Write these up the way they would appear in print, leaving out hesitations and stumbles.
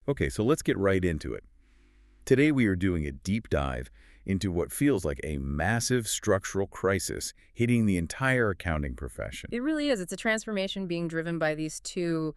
Okay, so let's get right into it. Today we are doing a deep dive into what feels like a massive structural crisis hitting the entire accounting profession. It really is. It's a transformation being driven by these two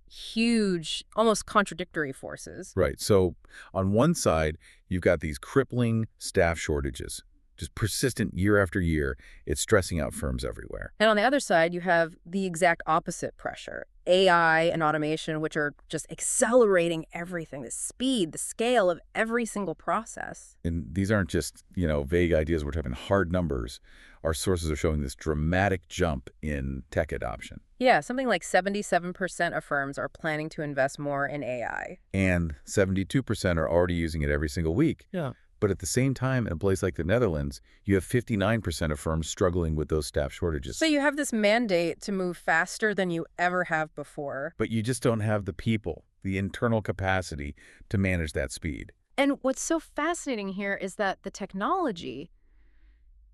huge, almost contradictory forces. Right, so on one side, you've got these crippling staff shortages, just persistent year after year. It's stressing out firms everywhere. And on the other side, you have the exact opposite pressure. AI and automation, which are just accelerating everything, the speed, the scale of every single process. And these aren't just, vague ideas. We're talking hard numbers. Our sources are showing this dramatic jump in tech adoption. Yeah, something like 77% of firms are planning to invest more in AI. And 72% are already using it every single week. Yeah. But at the same time, in a place like the Netherlands, you have 59% of firms struggling with those staff shortages. So you have this mandate to move faster than you ever have before. But you just don't have the people, the internal capacity to manage that speed. And what's so fascinating here is that the technology,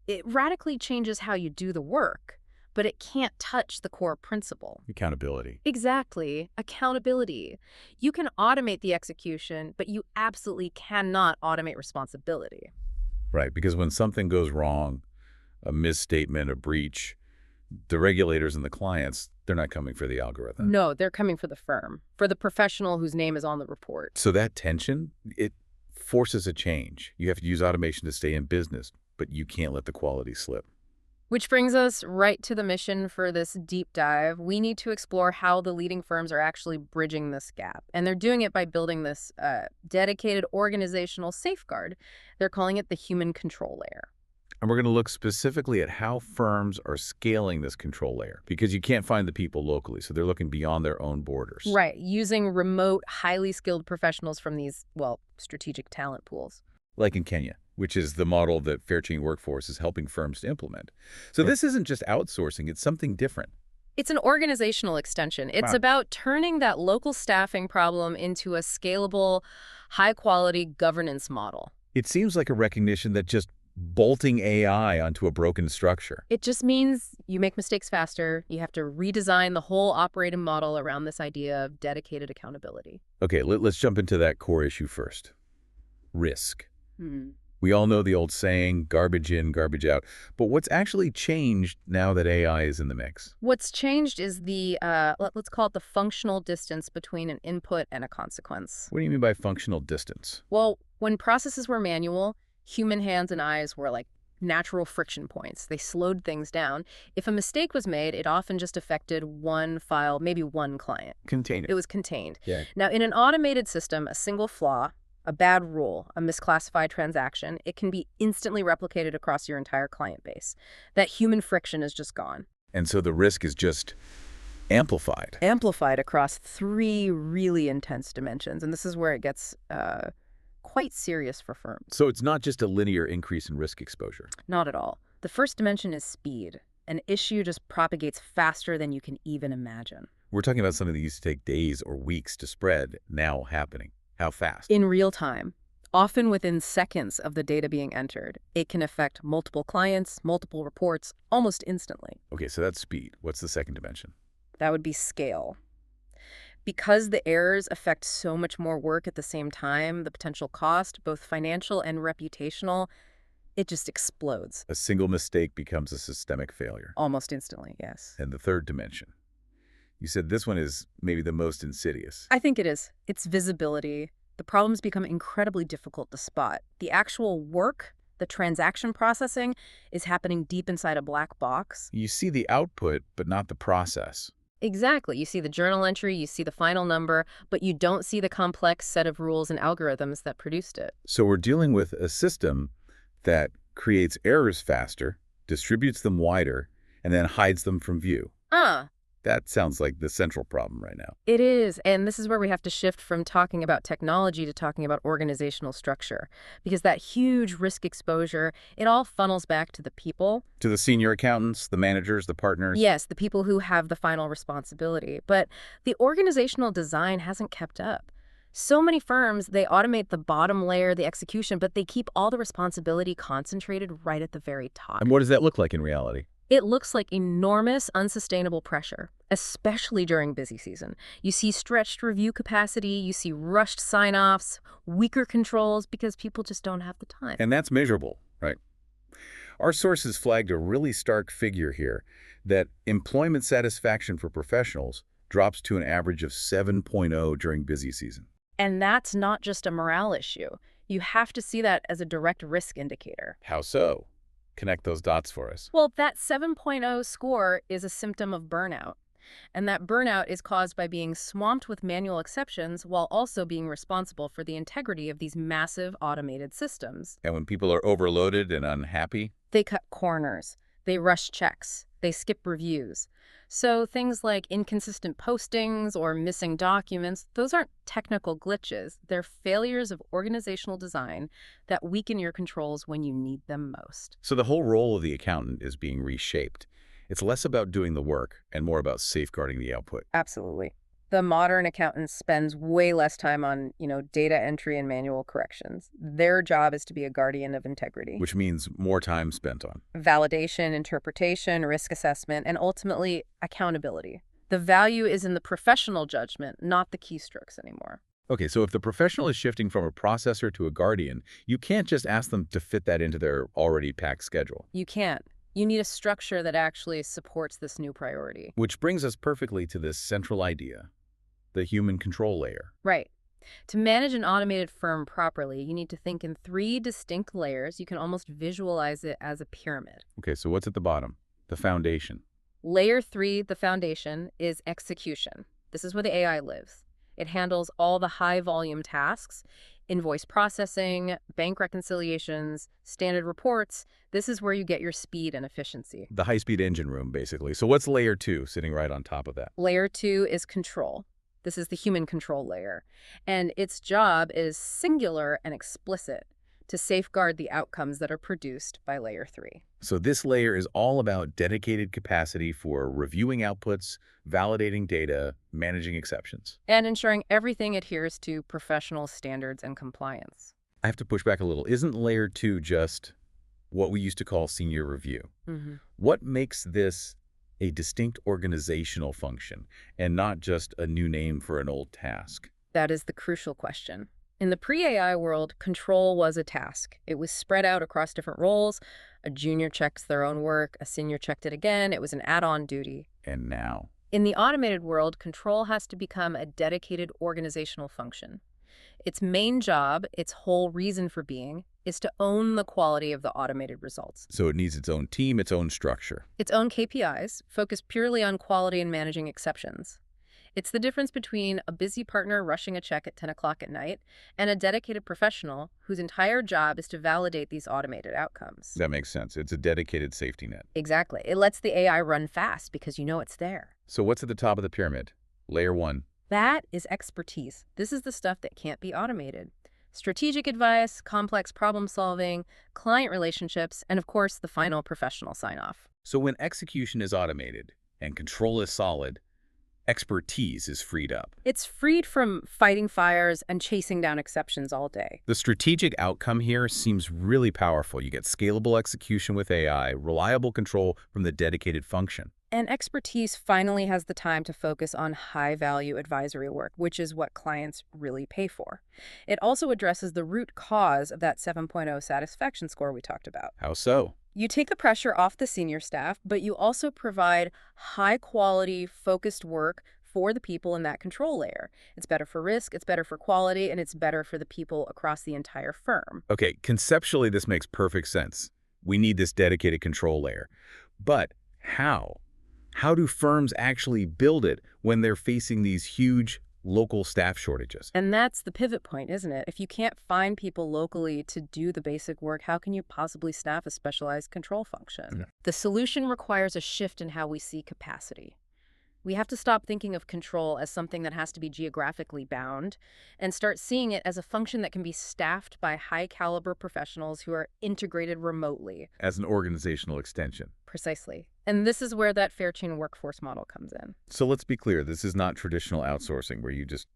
it radically changes how you do the work, but it can't touch the core principle. Accountability. Exactly. Accountability. You can automate the execution, but you absolutely cannot automate responsibility. Right, because when something goes wrong, a misstatement, a breach, the regulators and the clients, they're not coming for the algorithm. No, they're coming for the firm, for the professional whose name is on the report. So that tension, it forces a change. You have to use automation to stay in business, but you can't let the quality slip. Which brings us right to the mission for this deep dive. We need to explore how the leading firms are actually bridging this gap. And they're doing it by building this dedicated organizational safeguard. They're calling it the human control layer. And we're going to look specifically at how firms are scaling this control layer, because you can't find the people locally, so they're looking beyond their own borders. Right, using remote, highly skilled professionals from these, well, strategic talent pools. Like in Kenya, which is the model that FairChain Workforce is helping firms to implement. So this isn't just outsourcing, it's something different. It's an organizational extension. It's about turning that local staffing problem into a scalable, high-quality governance model. It seems like a recognition that just bolting AI onto a broken structure. It just means you make mistakes faster. You have to redesign the whole operating model around this idea of dedicated accountability. Okay, let's jump into that core issue first. Risk. We all know the old saying, garbage in, garbage out. But what's actually changed now that AI is in the mix? What's changed is the, let's call it the functional distance between an input and a consequence. What do you mean by functional distance? Well, when processes were manual, human hands and eyes were like natural friction points. They slowed things down. If a mistake was made, it often just affected one file, maybe one client. Contained. It was contained. Yeah. Now, in an automated system, a single flaw, a bad rule, a misclassified transaction, it can be instantly replicated across your entire client base. That human friction is just gone. And so the risk is just amplified. Amplified across three really intense dimensions. And this is where it gets quite serious for firms. So it's not just a linear increase in risk exposure. Not at all. The first dimension is speed. An issue just propagates faster than you can even imagine. We're talking about something that used to take days or weeks to spread, now happening. How fast? In real time, often within seconds of the data being entered. It can affect multiple clients, multiple reports, almost instantly. Okay, so that's speed. What's the second dimension? That would be scale. Because the errors affect so much more work at the same time, the potential cost, both financial and reputational, it just explodes. A single mistake becomes a systemic failure. Almost instantly, yes. And the third dimension. You said this one is maybe the most insidious. I think it is. It's visibility. The problems become incredibly difficult to spot. The actual work, the transaction processing, is happening deep inside a black box. You see the output, but not the process. Exactly. You see the journal entry, you see the final number, but you don't see the complex set of rules and algorithms that produced it. So we're dealing with a system that creates errors faster, distributes them wider, and then hides them from view. That sounds like the central problem right now. It is, and this is where we have to shift from talking about technology to talking about organizational structure, because that huge risk exposure, it all funnels back to the people. To the senior accountants, the managers, the partners? Yes, the people who have the final responsibility. But the organizational design hasn't kept up. So many firms, they automate the bottom layer, the execution, but they keep all the responsibility concentrated right at the very top. And what does that look like in reality? It looks like enormous, unsustainable pressure, especially during busy season. You see stretched review capacity, you see rushed sign-offs, weaker controls because people just don't have the time. And that's measurable, right? Our sources flagged a really stark figure here, that employment satisfaction for professionals drops to an average of 7.0 during busy season. And that's not just a morale issue. You have to see that as a direct risk indicator. How so? Connect those dots for us. Well, that 7.0 score is a symptom of burnout. And that burnout is caused by being swamped with manual exceptions while also being responsible for the integrity of these massive automated systems. And when people are overloaded and unhappy? They cut corners. They rush checks. They skip reviews. So things like inconsistent postings or missing documents, those aren't technical glitches. They're failures of organizational design that weaken your controls when you need them most. So the whole role of the accountant is being reshaped. It's less about doing the work and more about safeguarding the output. Absolutely. The modern accountant spends way less time on, data entry and manual corrections. Their job is to be a guardian of integrity. Which means more time spent on Validation, interpretation, risk assessment, and ultimately accountability. The value is in the professional judgment, not the keystrokes anymore. Okay, so if the professional is shifting from a processor to a guardian, you can't just ask them to fit that into their already packed schedule. You can't. You need a structure that actually supports this new priority. Which brings us perfectly to this central idea, the human control layer. Right. To manage an automated firm properly, you need to think in 3 distinct layers. You can almost visualize it as a pyramid. Okay, so what's at the bottom? The foundation. Layer 3, the foundation, is execution. This is where the AI lives. It handles all the high-volume tasks, invoice processing, bank reconciliations, standard reports. This is where you get your speed and efficiency. The high-speed engine room, basically. So what's layer 2 sitting right on top of that? Layer 2 is control. This is the human control layer. And its job is singular and explicit, to safeguard the outcomes that are produced by layer 3. So this layer is all about dedicated capacity for reviewing outputs, validating data, managing exceptions. And ensuring everything adheres to professional standards and compliance. I have to push back a little. Isn't layer 2 just what we used to call senior review? What makes this a distinct organizational function and not just a new name for an old task? That is the crucial question. In the pre-AI world, control was a task. It was spread out across different roles. A junior checks their own work, a senior checked it again. It was an add-on duty. And now? In the automated world, control has to become a dedicated organizational function. Its main job, its whole reason for being, is to own the quality of the automated results. So it needs its own team, its own structure. Its own KPIs, focused purely on quality and managing exceptions. It's the difference between a busy partner rushing a check at 10 o'clock at night and a dedicated professional whose entire job is to validate these automated outcomes. That makes sense. It's a dedicated safety net. Exactly. It lets the AI run fast because you know it's there. So what's at the top of the pyramid? Layer 1. That is expertise. This is the stuff that can't be automated. Strategic advice, complex problem solving, client relationships, and of course, the final professional sign-off. So when execution is automated and control is solid, expertise is freed up. It's freed from fighting fires and chasing down exceptions all day. The strategic outcome here seems really powerful. You get scalable execution with AI, reliable control from the dedicated function. And expertise finally has the time to focus on high-value advisory work, which is what clients really pay for. It also addresses the root cause of that 7.0 satisfaction score we talked about. How so? You take the pressure off the senior staff, but you also provide high-quality, focused work for the people in that control layer. It's better for risk, it's better for quality, and it's better for the people across the entire firm. Okay, conceptually, this makes perfect sense. We need this dedicated control layer. But how? How do firms actually build it when they're facing these huge local staff shortages? And that's the pivot point, isn't it? If you can't find people locally to do the basic work, how can you possibly staff a specialized control function? Yeah. The solution requires a shift in how we see capacity. We have to stop thinking of control as something that has to be geographically bound and start seeing it as a function that can be staffed by high-caliber professionals who are integrated remotely. As an organizational extension. Precisely. And this is where that FairChain workforce model comes in. So let's be clear, this is not traditional outsourcing where you just,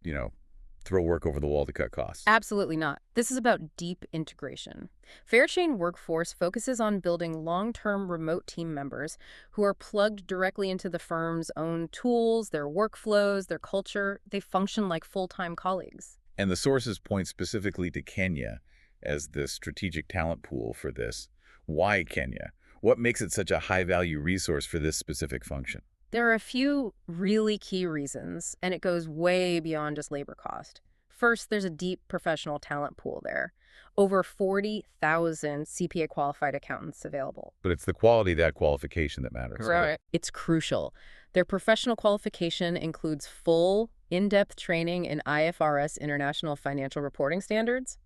throw work over the wall to cut costs. Absolutely not. This is about deep integration. FairChain Workforce focuses on building long-term remote team members who are plugged directly into the firm's own tools, their workflows, their culture. They function like full-time colleagues. And the sources point specifically to Kenya as the strategic talent pool for this. Why Kenya? What makes it such a high-value resource for this specific function? There are a few really key reasons, and it goes way beyond just labor cost. First, there's a deep professional talent pool there. Over 40,000 CPA-qualified accountants available. But it's the quality of that qualification that matters. Right. It's crucial. Their professional qualification includes full, in-depth training in IFRS International Financial Reporting Standards.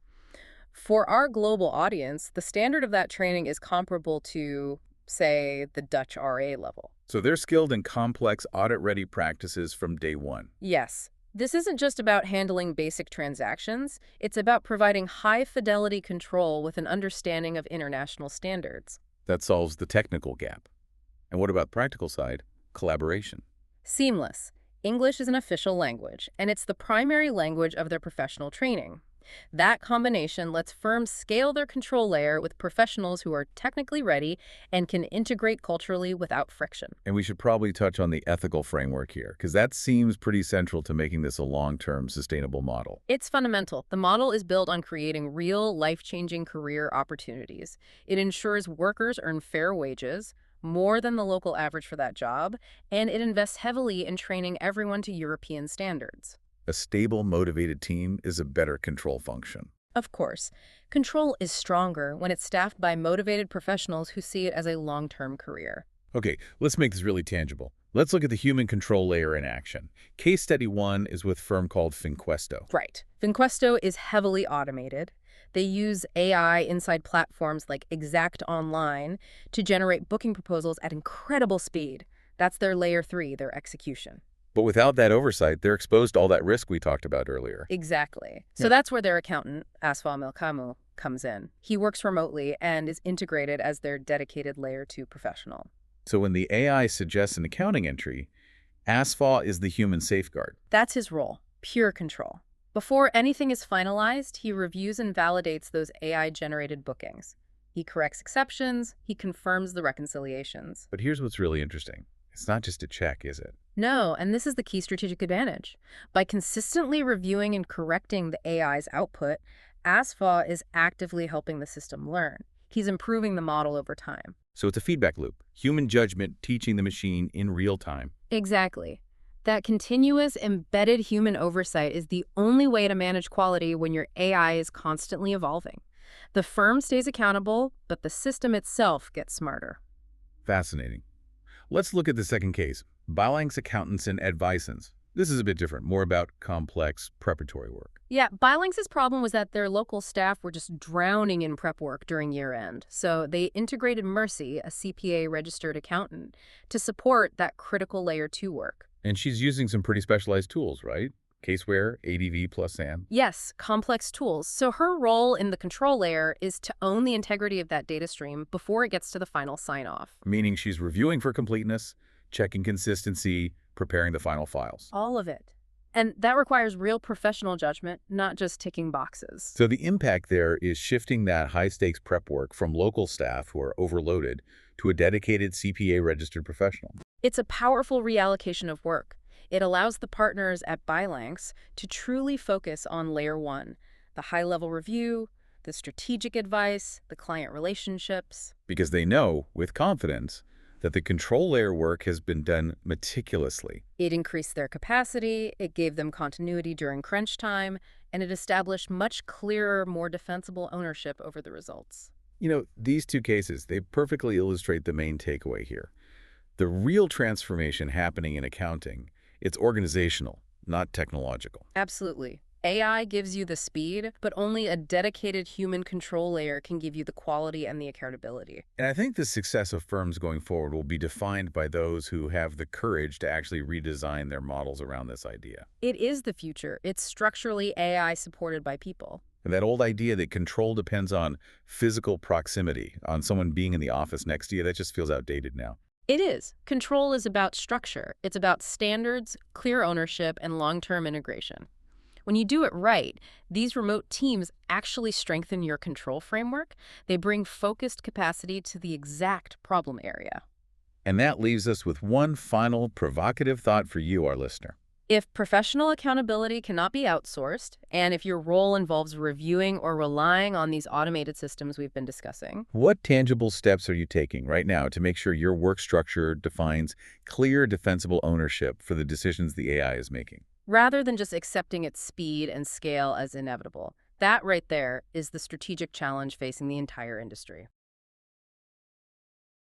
For our global audience, the standard of that training is comparable to, say, the Dutch RA level. So they're skilled in complex audit-ready practices from day one. Yes. This isn't just about handling basic transactions. It's about providing high-fidelity control with an understanding of international standards. That solves the technical gap. And what about the practical side? Collaboration. Seamless. English is an official language, and it's the primary language of their professional training. That combination lets firms scale their control layer with professionals who are technically ready and can integrate culturally without friction. And we should probably touch on the ethical framework here, because that seems pretty central to making this a long-term sustainable model. It's fundamental. The model is built on creating real, life-changing career opportunities. It ensures workers earn fair wages, more than the local average for that job, and it invests heavily in training everyone to European standards. A stable, motivated team is a better control function. Of course, control is stronger when it's staffed by motivated professionals who see it as a long-term career. Okay, let's make this really tangible. Let's look at the human control layer in action. Case study 1 is with a firm called Finquesto. Right. Finquesto is heavily automated. They use AI inside platforms like Exact Online to generate booking proposals at incredible speed. That's their layer 3, their execution. But without that oversight, they're exposed to all that risk we talked about earlier. Exactly. So that's where their accountant, Asfa Melkamu, comes in. He works remotely and is integrated as their dedicated layer 2 professional. So when the AI suggests an accounting entry, ASFA is the human safeguard. That's his role, pure control. Before anything is finalized, he reviews and validates those AI-generated bookings. He corrects exceptions, he confirms the reconciliations. But here's what's really interesting. It's not just a check, is it? No, and this is the key strategic advantage. By consistently reviewing and correcting the AI's output, ASFA is actively helping the system learn. He's improving the model over time. So it's a feedback loop. Human judgment teaching the machine in real time. Exactly. That continuous embedded human oversight is the only way to manage quality when your AI is constantly evolving. The firm stays accountable, but the system itself gets smarter. Fascinating. Let's look at the second case, Bilanx Accountants and Advisons. This is a bit different, more about complex preparatory work. Yeah, Bilanx's problem was that their local staff were just drowning in prep work during year-end. So they integrated Mercy, a CPA-registered accountant, to support that critical layer 2 work. And she's using some pretty specialized tools, right? Caseware, ADV plus SAM. Yes, complex tools. So her role in the control layer is to own the integrity of that data stream before it gets to the final sign-off. Meaning she's reviewing for completeness, checking consistency, preparing the final files. All of it. And that requires real professional judgment, not just ticking boxes. So the impact there is shifting that high-stakes prep work from local staff who are overloaded to a dedicated CPA-registered professional. It's a powerful reallocation of work. It allows the partners at Bilanx to truly focus on layer 1, the high-level review, the strategic advice, the client relationships. Because they know, with confidence, that the control layer work has been done meticulously. It increased their capacity, it gave them continuity during crunch time, and it established much clearer, more defensible ownership over the results. You know, these two cases, they perfectly illustrate the main takeaway here. The real transformation happening in accounting, it's organizational, not technological. Absolutely. AI gives you the speed, but only a dedicated human control layer can give you the quality and the accountability. And I think the success of firms going forward will be defined by those who have the courage to actually redesign their models around this idea. It is the future. It's structurally AI supported by people. And that old idea that control depends on physical proximity, on someone being in the office next to you, that just feels outdated now. It is. Control is about structure. It's about standards, clear ownership, and long-term integration. When you do it right, these remote teams actually strengthen your control framework. They bring focused capacity to the exact problem area. And that leaves us with one final provocative thought for you, our listener. If professional accountability cannot be outsourced, and if your role involves reviewing or relying on these automated systems we've been discussing, What tangible steps are you taking right now to make sure your work structure defines clear, defensible ownership for the decisions the AI is making? rather than just accepting its speed and scale as inevitable, that right there is the strategic challenge facing the entire industry.